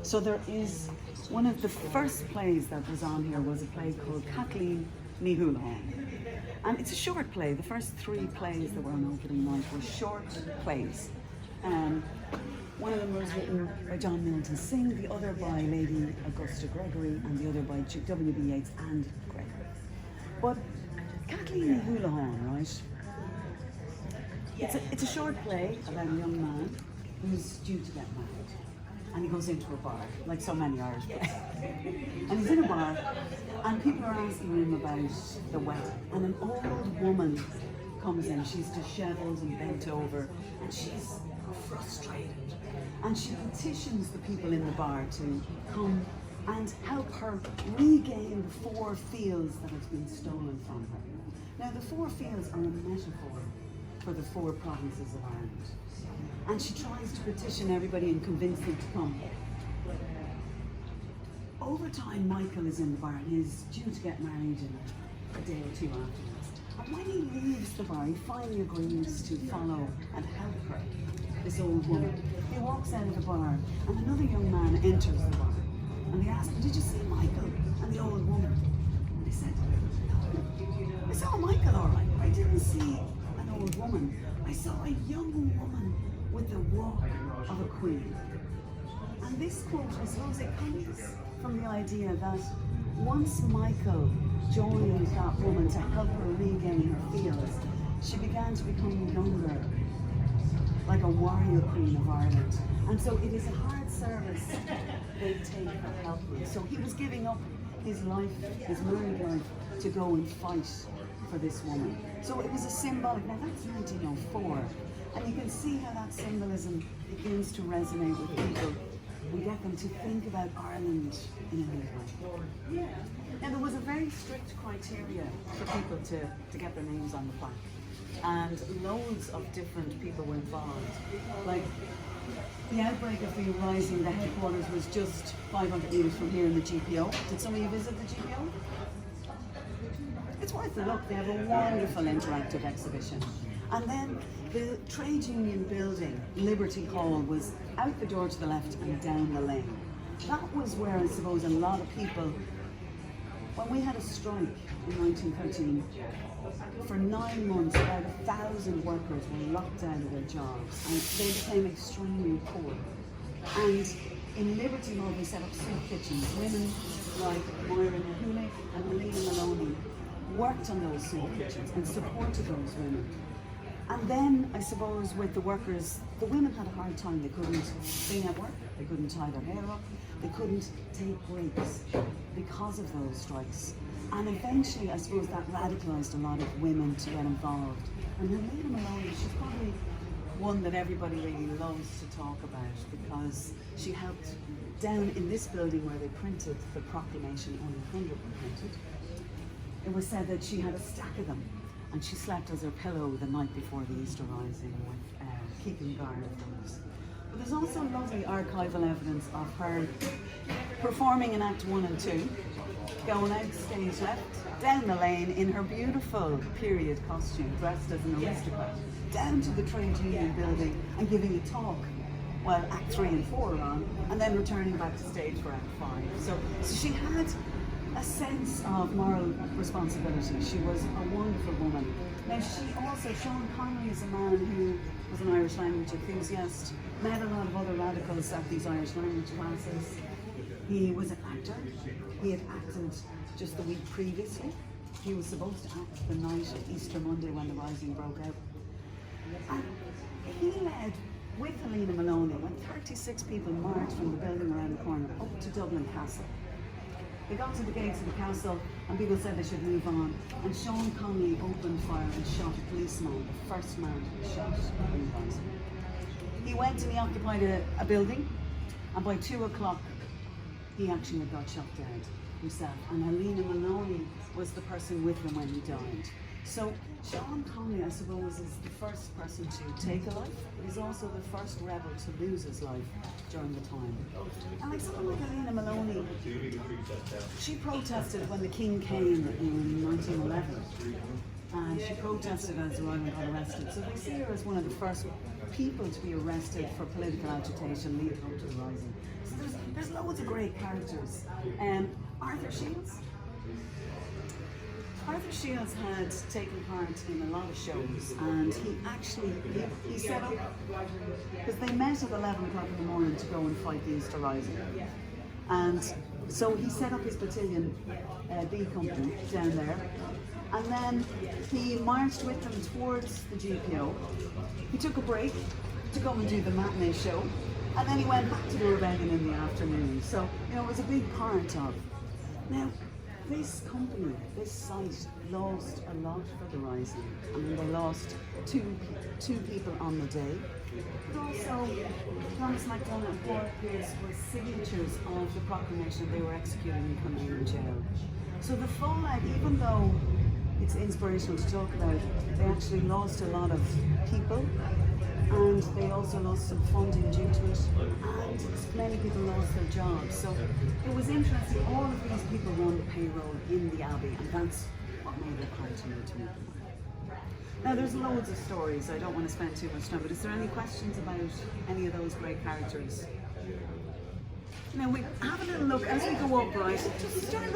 So there is one of the first plays that was on here was a play called Kathleen Ní Houlihan. And it's a short play. The first 3 plays that were on opening night were short plays. One of them was written by John Milton Synge, the other by Lady Augusta Gregory, and the other by W.B. Yeats and Gregory. But Kathleen Ní Houlihan, right? It's a short play about a young man who's due to get married. And he goes into a bar, like so many Irish plays. And he's in a bar, and people are asking him about the wedding. And an old woman comes in, she's disheveled and bent over, and she's frustrated. And she petitions the people in the bar to come and help her regain the 4 fields that have been stolen from her. Now, the 4 fields are a metaphor for the 4 provinces of Ireland. And she tries to petition everybody and convince them to come. Over time, Michael is in the bar and he's due to get married in a day or 2 afterwards. And when he leaves the bar, he finally agrees to follow and help her, this old woman. He walks out of the bar and another young man enters the bar. And they ask him, "Did you see Michael and the old woman?" And they said, "No. I saw Michael all right, but I didn't see an old woman. I saw a young woman with the walk of a queen." And this quote, I suppose it comes from the idea that once Michael joined that woman to help her regain her fields, she began to become younger, like a warrior queen of Ireland. And so it is a hard service they take for help with. So he was giving up his life, his married life, to go and fight for this woman. So it was a symbolic, now that's 1904, and you can see how that symbolism begins to resonate with people and get them to think about Ireland in a new way. Now there was a very strict criteria for people to get their names on the plaque, and loads of different people were involved. Like, the outbreak of the rising, the headquarters was just 500 metres from here in the GPO. Did some of you visit the GPO? It's worth a look. They have a wonderful interactive exhibition. And then the trade union building, Liberty Hall, was out the door to the left and down the lane. That was where, I suppose, a lot of people, when we had a strike in 1913, for 9 months, about 1,000 workers were locked out of their jobs and they became extremely poor. And in Liberty Hall, we set up soup kitchens. Women like Moira Nahulik and Helena Maloney worked on those soup kitchens and supported those women. And then, I suppose, with the workers, the women had a hard time. They couldn't clean at work, they couldn't tie their hair up, they couldn't take breaks because of those strikes. And eventually, I suppose, that radicalised a lot of women to get involved. And Helena Maloney, she's probably one that everybody really loves to talk about because she helped down in this building where they printed the proclamation, only 100 were printed. It was said that she had a stack of them and she slept as her pillow the night before the Easter Rising with keeping guard of those. But there's also lovely archival evidence of her performing in Act 1 and 2, going out stage left, down the lane in her beautiful period costume, dressed as an aristocrat, down to the trade union building and giving a talk while Act 3 and 4 are on, and then returning back to stage for Act 5. So she had a sense of moral responsibility. She was a wonderful woman. Now Sean Connery is a man who was an Irish language enthusiast, met a lot of other radicals at these Irish language classes. He was an actor. He had acted just the week previously. He was supposed to act the night of Easter Monday when the Rising broke out. And he led, with Helena Maloney, when 36 people marched from the building around the corner up to Dublin Castle. They got to the gates of the castle and people said they should move on. And Sean Connery opened fire and shot a policeman, the first man to be shot in the Rising. He went and he occupied a building, and by 2 o'clock he actually had got shot dead himself. And Helena Maloney was the person with him when he died. So Sean Connery, I suppose, is the first person to take a life, but he's also the first rebel to lose his life during the time. And like someone like Helena Maloney, she protested when the King came in 1911. And she protested as well and got arrested. So they see her as one of the first people to be arrested for political agitation leading up to the Rising. So there's loads of great characters. Arthur Shields. Arthur Shields had taken part in a lot of shows, and he set up, because they met at 11 o'clock in the morning to go and fight the Easter Rising. And so he set up his battalion, B Company, down there, and then he marched with them towards the GPO. He took a break to go and do the matinee show, and then he went back to the rebellion in the afternoon. So, you know, it was a big part of. Now, this company, this site, lost a lot for the Rising. I mean, they lost two people on the day. But also, Thomas MacDonagh and Paul Pierce were signatures of the proclamation they were executing and coming in jail. So the fallout, even though it's inspirational to talk about, they actually lost a lot of people, and they also lost some funding due to it, and many people lost their jobs. So it was interesting. All of these people were on the payroll in the Abbey, and that's what made it hard to meet them. Now, there's loads of stories. I don't want to spend too much time, but is there any questions about any of those great characters? Now, we have a little look as we go up, right? Just start looking.